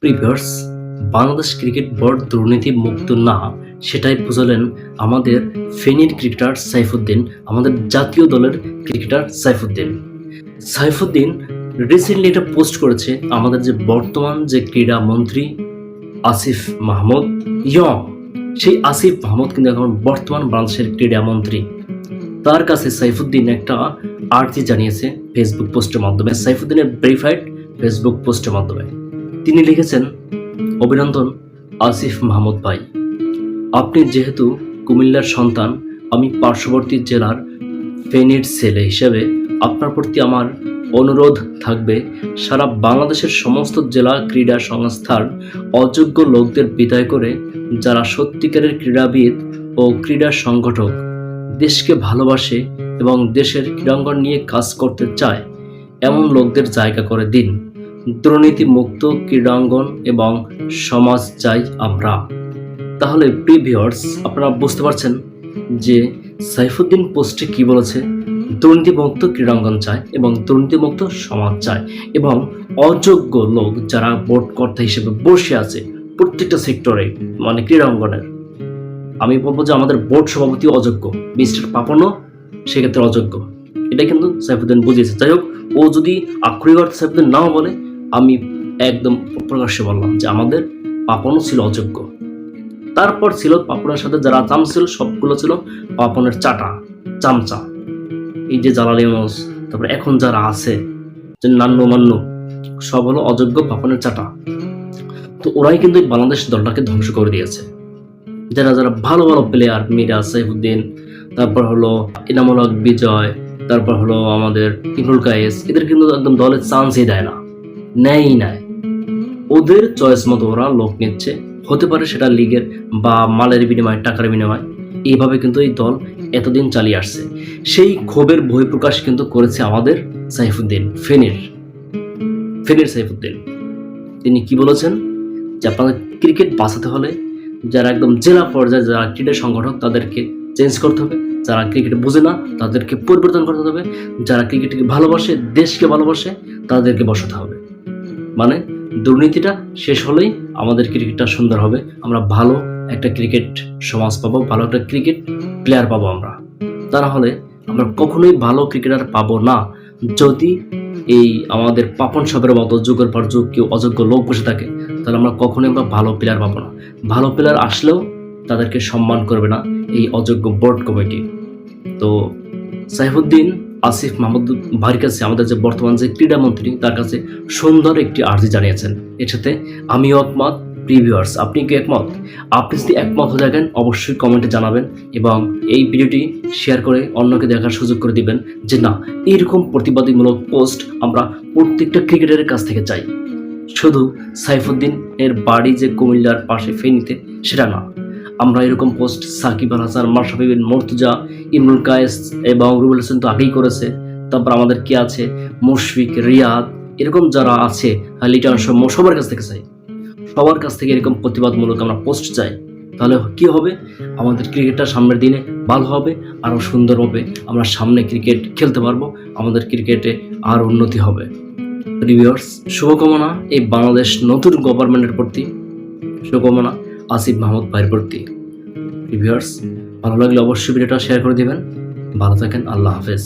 প্রিভিয়ার্স Bangladesh cricket board দুর্নীতি মুক্ত না, সেটাই বুঝালেন আমাদের ফেনীর ক্রিকেটার সাইফুদ্দিন, আমাদের জাতীয় দলের ক্রিকেটার সাইফুদ্দিন। সাইফুদ্দিন রিসেন্টলি এটা পোস্ট করেছে আমাদের যে বর্তমান যে ক্রীড়া মন্ত্রী আসিফ মাহমুদ ইয়ং, সেই আসিফ মাহমুদ কিন্তু এখন বর্তমান বাংলাদেশের ক্রীড়া মন্ত্রী। তার কাছে সাইফুদ্দিন একটা আর্জি জানিয়েছে ফেসবুক পোস্টের মাধ্যমে, সাইফুদ্দিনের ভেরিফাইড ফেসবুক পোস্টের মাধ্যমে। তিনি লিখেছেন, অভিনন্দন আসিফ মাহমুদ ভাই, আপনি যেহেতু কুমিল্লার সন্তান, আমি পার্শ্ববর্তী জেলার ফেনীর ছেলে হিসেবে আপনার প্রতি আমার অনুরোধ থাকবে, সারা বাংলাদেশের সমস্ত জেলা ক্রীড়া সংস্থার অযোগ্য লোকদের বিদায় করে যারা সত্যিকারের ক্রীড়াবিদ ও ক্রীড়া সংগঠক, দেশকে ভালোবাসে এবং দেশের ক্রীড়াঙ্গন নিয়ে কাজ করতে চায়, এমন লোকদের জায়গা করে দিন। দুর্নীতি মুক্ত ক্রীড়াঙ্গন এবং সমাজ চাই আমরা। তাহলে প্রিভিয়ার্স আপনারা বুঝতে পারছেন যে সাইফুদ্দিন পোস্টে কি বলেছে। দুর্নীতিমুক্ত ক্রীড়াঙ্গন চায় এবং দুর্নীতিমুক্ত সমাজ চায়, এবং অযোগ্য লোক যারা বোর্ড কর্তা হিসেবে বসে আছে প্রত্যেকটা সেক্টরে, মানে ক্রীড়াঙ্গনের, আমি বলবো যে আমাদের বোর্ড সভাপতি অযোগ্য, মিস্টার পাপনও সেক্ষেত্রে অযোগ্য। এটা কিন্তু সাইফুদ্দিন বুঝিয়েছে। যাই হোক, ও যদি আক্ষরিক অর্থে সাইফুদ্দিন নাও বলে, আমি একদম প্রকাশ্যে বললাম যে আমাদের পাপনও ছিল অযোগ্য। তারপর ছিল পাপনের সাথে যারা চাম ছিল, সবগুলো ছিল পাপনের চামচা। এই যে জালাল ইউনুস, তারপরে এখন যারা আছে যে নান্নু মান্নু, সব হলো অযোগ্য পাপনের চাটা। তো ওরাই কিন্তু বাংলাদেশ দলটাকে ধ্বংস করে দিয়েছে। যারা যারা ভালো ভালো প্লেয়ার, মিরাজ, সাইফুদ্দিন, তারপর হলো ইনামুল হক বিজয়, তারপর হলো আমাদের ইমরুল কায়েস, এদের কিন্তু একদম দলের চান্সই দেয় না, নেয়ই নাই। ওদের চয়েস মতো ওরা লোক নিচ্ছে, হতে পারে সেটা লিগের বা মালের বিনিময়ে, টাকার বিনিময়ে। এইভাবে কিন্তু এই দল এতদিন চালিয়ে আসছে। সেই ক্ষোভের বহিঃপ্রকাশ কিন্তু করেছে আমাদের সাইফুদ্দিন, ফেনীর সাইফুদ্দিন। তিনি কি বলেছেন যে আপনাদের ক্রিকেট বাঁচাতে হলে যারা একদম জেলা পর্যায়ে যারা ক্রীড়া সংগঠক তাদেরকে চেঞ্জ করতে হবে, যারা ক্রিকেট বোঝে না তাদেরকে পরিবর্তন করতে হবে, যারা ক্রিকেটকে ভালোবাসে, দেশকে ভালোবাসে, তাদেরকে বসাতে হবে। মানে দুর্নীতিটা শেষ হলেই আমাদের ক্রিকেটটা সুন্দর হবে, আমরা ভালো একটা ক্রিকেট সমাজ পাবো, ভালো একটা ক্রিকেট প্লেয়ার পাবো আমরা। তা না হলে আমরা কখনোই ভালো ক্রিকেটার পাবো না। যদি এই আমাদের পাপন সাহেবের মতো যুগের পর যুগ কেউ অযোগ্য লোক বসে থাকে, তাহলে আমরা কখনোই আমরা ভালো প্লেয়ার পাবো না। ভালো প্লেয়ার আসলেও তাদেরকে সম্মান করবে না এই অযোগ্য বোর্ড কমিটি। তো সাইফুদ্দিন আসিফ মাহমুদ ভাইয়ের কাছে আমাদের যে বর্তমান যে ক্রীড়ামন্ত্রী, তার কাছে সুন্দর একটি আর্জি জানিয়েছেন। এর সাথে আমিও একমত। প্রিভিউয়ার্স, আপনি কি একমত? আপনি যদি একমত হয়ে থাকেন অবশ্যই কমেন্টে জানাবেন, এবং এই ভিডিওটি শেয়ার করে অন্যকে দেখার সুযোগ করে দিবেন যে না, এইরকম প্রতিবাদীমূলক পোস্ট আমরা প্রত্যেকটা ক্রিকেটারের কাছ থেকে চাই। শুধু সাইফুদ্দিন এর বাড়ি যে কুমিল্লার পাশে ফেনীতে সেটা না, আমরা এরকম পোস্ট সাকিব আল হাসান, মাশরাফি বিন মুর্তজা, ইমরুল কায়েস এবং রুবেল হোসেন তো আগেই করেছে। তারপর আমাদের কি আছে, মুশফিক, রিয়াদ, এরকম যারা আছে, লিটন, সবার কাছ থেকে চাই, সবার কাছ থেকে এরকম প্রতিবাদমূলক আমরা পোস্ট চাই। তাহলে কি হবে, আমাদের ক্রিকেটটা সামনের দিনে ভালো হবে, আরও সুন্দর হবে, আমরা সামনে ক্রিকেট খেলতে পারবো, আমাদের ক্রিকেটে আর উন্নতি হবে। ভিউয়ার্স, শুভকামনা এই বাংলাদেশ নতুন গভর্নমেন্টের প্রতি, শুভকামনা আসিফ মাহমুদ ভাইয়ের প্রতি। ভিউয়ার্স, ভালো লাগলে অবশ্যই ভিডিওটা শেয়ার করে দিবেন। ভালো থাকেন, আল্লাহ হাফেজ।